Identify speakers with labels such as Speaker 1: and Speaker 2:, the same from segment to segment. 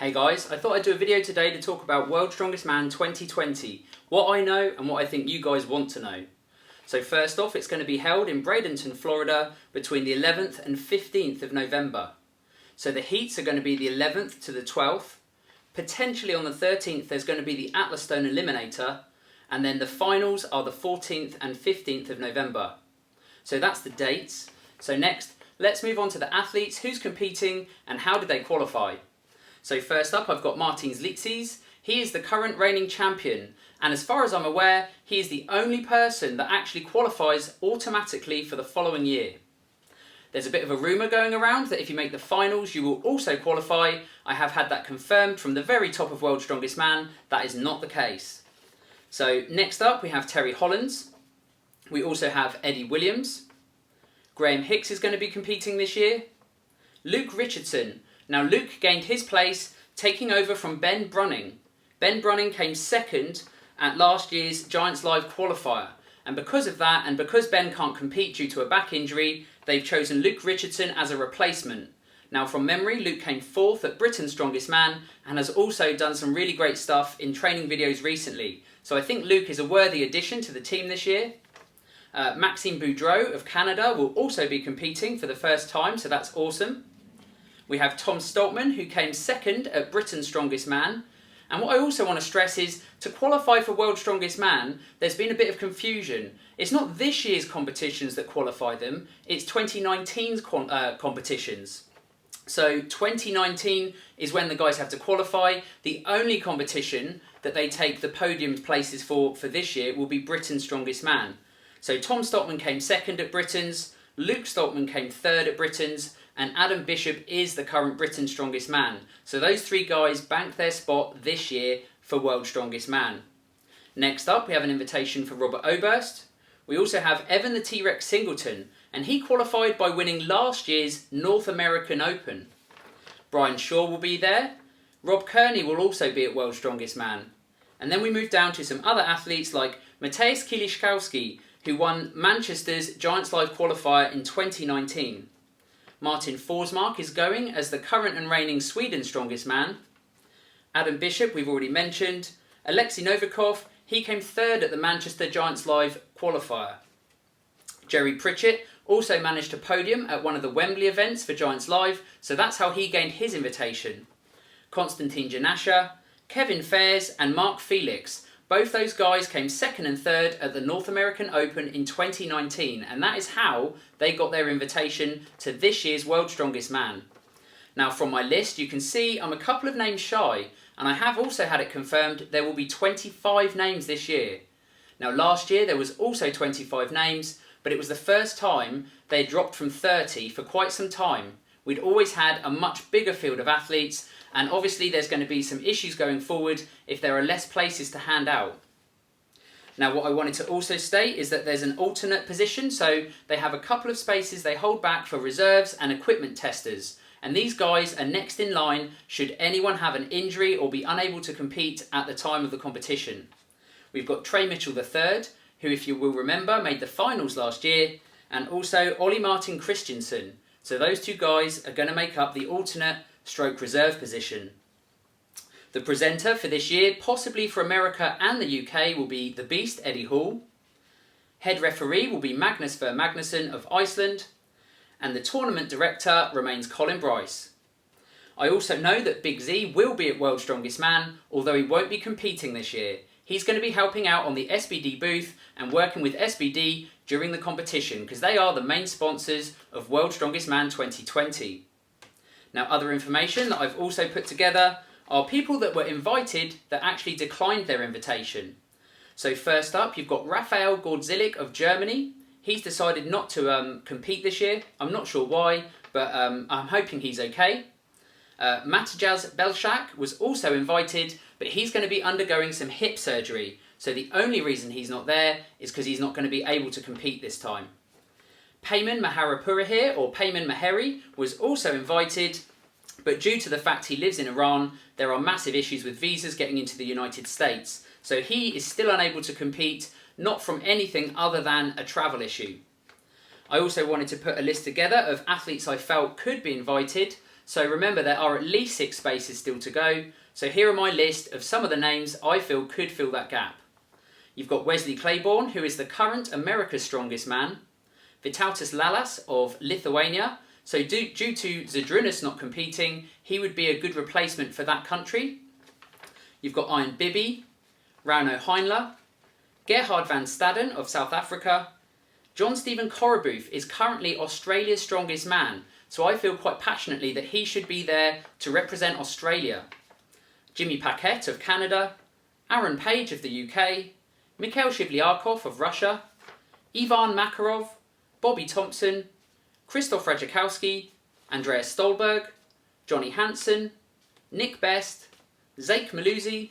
Speaker 1: Hey guys, I thought I'd do a video today to talk about World's Strongest Man 2020, what I know and what I think you guys want to know. So first off, it's going to be held in Bradenton, Florida between the 11th and 15th of November. So the heats are going to be the 11th to the 12th, potentially on the 13th there's going to be the Atlas Stone Eliminator, and then the finals are the 14th and 15th of November. So that's the dates. So next, let's move on to the athletes, who's competing and how did they qualify. So first up, I've got Martins Licis. He is the current reigning champion, and as far as I'm aware, he is the only person that actually qualifies automatically for the following year. There's a bit of a rumour going around that if you make the finals, you will also qualify. I have had that confirmed from the very top of World's Strongest Man. That is not the case. So next up, we have Terry Hollands. We also have Eddie Williams. Graham Hicks is going to be competing this year. Luke Richardson. Now Luke gained his place, taking over from Ben Brunning. Ben Brunning came second at last year's Giants Live qualifier. And because of that, and because Ben can't compete due to a back injury, they've chosen Luke Richardson as a replacement. Now from memory, Luke came fourth at Britain's Strongest Man and has also done some really great stuff in training videos recently. So I think Luke is a worthy addition to the team this year. Maxime Boudreault of Canada will also be competing for the first time, so that's awesome. We have Tom Stoltman, who came second at Britain's Strongest Man. And what I also want to stress is, to qualify for World's Strongest Man, there's been a bit of confusion. It's not this year's competitions that qualify them, it's 2019's competitions. So 2019 is when the guys have to qualify. The only competition that they take the podium places for this year will be Britain's Strongest Man. So Tom Stoltman came second at Britain's, Luke Stoltman came third at Britain's, and Adam Bishop is the current Britain's Strongest Man. So those three guys banked their spot this year for World's Strongest Man. Next up, we have an invitation for Robert Oberst. We also have Evan the T-Rex Singleton, and he qualified by winning last year's North American Open. Brian Shaw will be there. Rob Kearney will also be at World's Strongest Man. And then we move down to some other athletes like Mateusz Kieliszkowski, who won Manchester's Giants Live qualifier in 2019. Martin Forsmark is going as the current and reigning Sweden's Strongest Man. Adam Bishop, we've already mentioned. Olexsii Novikov, he came third at the Manchester Giants Live qualifier. Jerry Pritchett also managed a podium at one of the Wembley events for Giants Live, so that's how he gained his invitation. Konstantine Janashia, Kevin Fares and Mark Felix, both those guys came second and third at the North American Open in 2019, and that is how they got their invitation to this year's World's Strongest Man. Now from my list, you can see I'm a couple of names shy, and I have also had it confirmed there will be 25 names this year. Now last year there was also 25 names, but it was the first time they had dropped from 30 for quite some time. We'd always had a much bigger field of athletes, and obviously there's going to be some issues going forward if there are less places to hand out. Now what I wanted to also state is that there's an alternate position, so they have a couple of spaces they hold back for reserves and equipment testers, and these guys are next in line should anyone have an injury or be unable to compete at the time of the competition. We've got Trey Mitchell III, who, if you will remember, made the finals last year, and also Ollie Martin Christiansen. So those two guys are going to make up the alternate stroke reserve position. The presenter for this year, possibly for America and the UK, will be the Beast Eddie Hall. Head referee will be Magnus Ver Magnusson of Iceland. And the tournament director remains Colin Bryce. I also know that Big Z will be at World's Strongest Man, although he won't be competing this year. He's going to be helping out on the SBD booth and working with SBD during the competition, because they are the main sponsors of World's Strongest Man 2020. Now other information that I've also put together are people that were invited that actually declined their invitation. So first up, you've got Raphael Godzilla of Germany. He's decided not to compete this year. I'm not sure why, but I'm hoping he's okay. Matjaz Belsak was also invited, but he's going to be undergoing some hip surgery. So the only reason he's not there is because he's not going to be able to compete this time. Peiman Maheripourehir, or Peiman Maheri, was also invited, but due to the fact he lives in Iran, there are massive issues with visas getting into the United States. So he is still unable to compete, not from anything other than a travel issue. I also wanted to put a list together of athletes I felt could be invited. So remember, there are at least 6 spaces still to go. So here are my list of some of the names I feel could fill that gap. You've got Wesley Claiborne, who is the current America's Strongest Man. Vytautas Lalas of Lithuania. So due to Zydrunas not competing, he would be a good replacement for that country. You've got Ian Bibi, Rauno Heinla, Gerhard van Staden of South Africa. John Stephen Corabeuf is currently Australia's strongest man, so I feel quite passionately that he should be there to represent Australia. Jimmy Paquet of Canada, Aaron Page of the UK, Mikhail Shivlyakov of Russia, Ivan Makarov, Bobby Thompson, Krzysztof Radzikowski, Andreas Stolberg, Johnny Hansen, Nick Best, Zeke Malusi,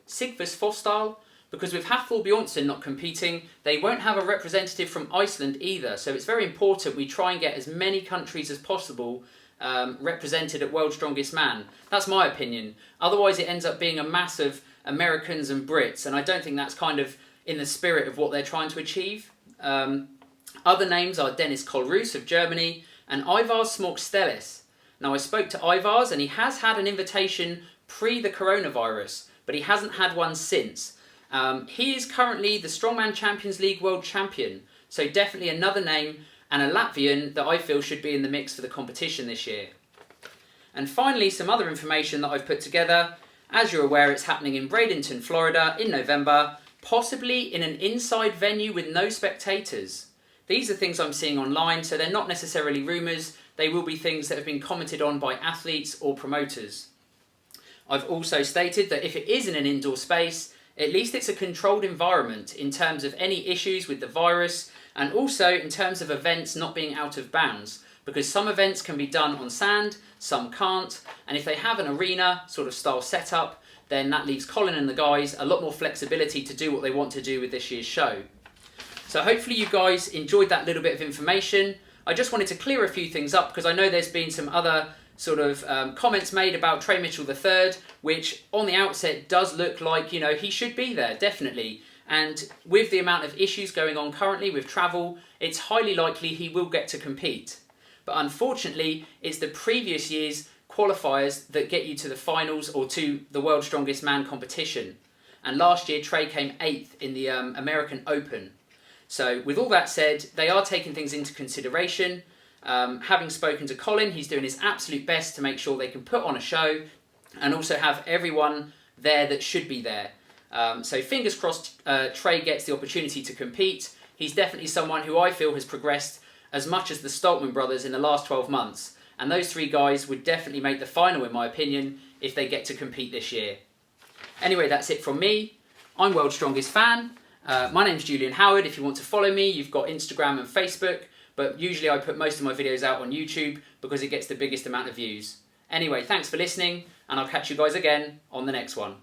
Speaker 1: Sigfus Fostal. Because with Hafthor Bjornsson not competing, they won't have a representative from Iceland either. So it's very important we try and get as many countries as possible represented at World's Strongest Man. That's my opinion. Otherwise it ends up being a mass of Americans and Brits, and I don't think that's kind of in the spirit of what they're trying to achieve. Other names are Dennis Kohlruss of Germany and Ivars Smorkstelis. Now I spoke to Ivars and he has had an invitation pre the coronavirus, but he hasn't had one since. He is currently the Strongman Champions League World Champion, so definitely another name and a Latvian that I feel should be in the mix for the competition this year. And finally, some other information that I've put together. As you're aware, it's happening in Bradenton, Florida in November, possibly in an inside venue with no spectators. These are things I'm seeing online, so they're not necessarily rumours, they will be things that have been commented on by athletes or promoters. I've also stated that if it is in an indoor space, at least it's a controlled environment in terms of any issues with the virus and also in terms of events not being out of bounds, because some events can be done on sand, some can't, and if they have an arena sort of style setup, then that leaves Colin and the guys a lot more flexibility to do what they want to do with this year's show. So hopefully you guys enjoyed that little bit of information. I just wanted to clear a few things up because I know there's been some other sort of comments made about Trey Mitchell III, which on the outset does look like, you know, he should be there, definitely. And with the amount of issues going on currently with travel, it's highly likely he will get to compete. But unfortunately, it's the previous year's qualifiers that get you to the finals or to the World's Strongest Man competition. And last year, Trey came 8th in the American Open. So with all that said, they are taking things into consideration. Having spoken to Colin, he's doing his absolute best to make sure they can put on a show and also have everyone there that should be there. So fingers crossed Trey gets the opportunity to compete. He's definitely someone who I feel has progressed as much as the Stoltman brothers in the last 12 months. And those 3 guys would definitely make the final, in my opinion, if they get to compete this year. Anyway, that's it from me. I'm World's Strongest Fan. My name's Julian Howard. If you want to follow me, you've got Instagram and Facebook. But usually I put most of my videos out on YouTube because it gets the biggest amount of views. Anyway, thanks for listening, and I'll catch you guys again on the next one.